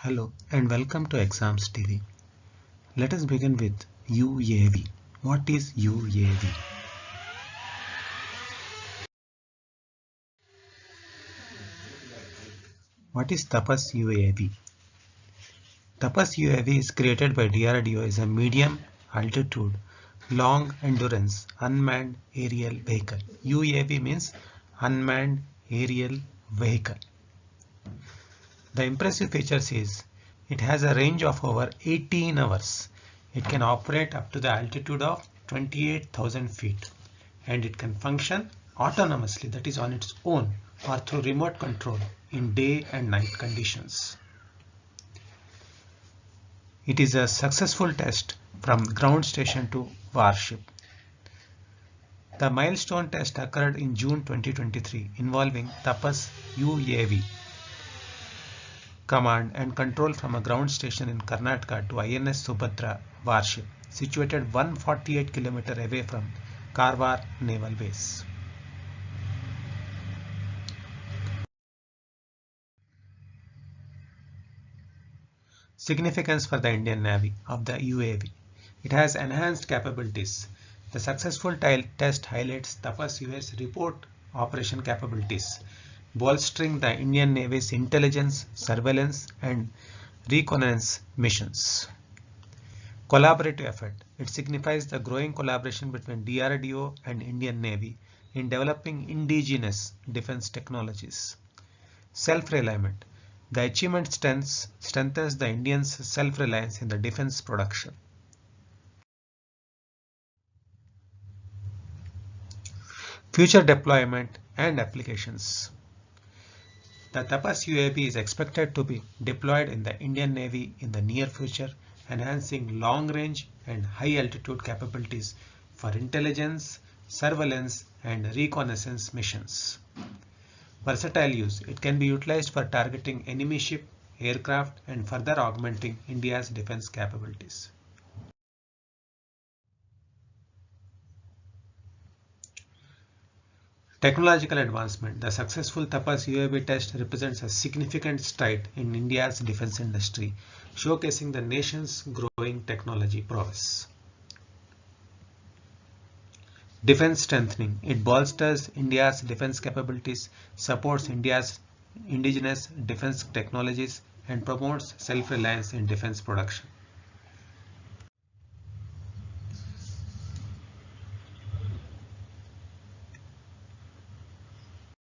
Hello and welcome to Exams TV. Let us begin with UAV. What is UAV? What is TAPAS UAV? TAPAS UAV is created by DRDO as a medium altitude, long endurance unmanned aerial vehicle. UAV means Unmanned Aerial Vehicle. The impressive features is it has a range of over 18 hours. It can operate up to the altitude of 28,000 feet and it can function autonomously, that is on its own or through remote control in day and night conditions. It is a successful test from ground station to warship. The Milestone test occurred in June 2023 involving TAPAS UAV command and control from a ground station in Karnataka to INS Subhadra warship situated 148 km away from Karwar Naval Base. Significance for the Indian Navy of the UAV. It has enhanced capabilities. The successful test highlights TAPAS UAV's report operation capabilities, bolstering the Indian Navy's intelligence, surveillance, and reconnaissance missions. Collaborative effort. It signifies the growing collaboration between DRDO and Indian Navy in developing indigenous defense technologies. Self-reliance. The achievement strengthens the Indians' self-reliance in the defense production. Future deployment and applications. The TAPAS UAV is expected to be deployed in the Indian Navy in the near future, enhancing long-range and high-altitude capabilities for intelligence, surveillance, and reconnaissance missions. Versatile use. It can be utilized for targeting enemy ship, aircraft, and further augmenting India's defense capabilities. Technological advancement. The successful TAPAS UAV test represents a significant stride in India's defense industry, showcasing the nation's growing technology prowess. Defense strengthening. It bolsters India's defense capabilities, supports India's indigenous defense technologies, and promotes self-reliance in defense production.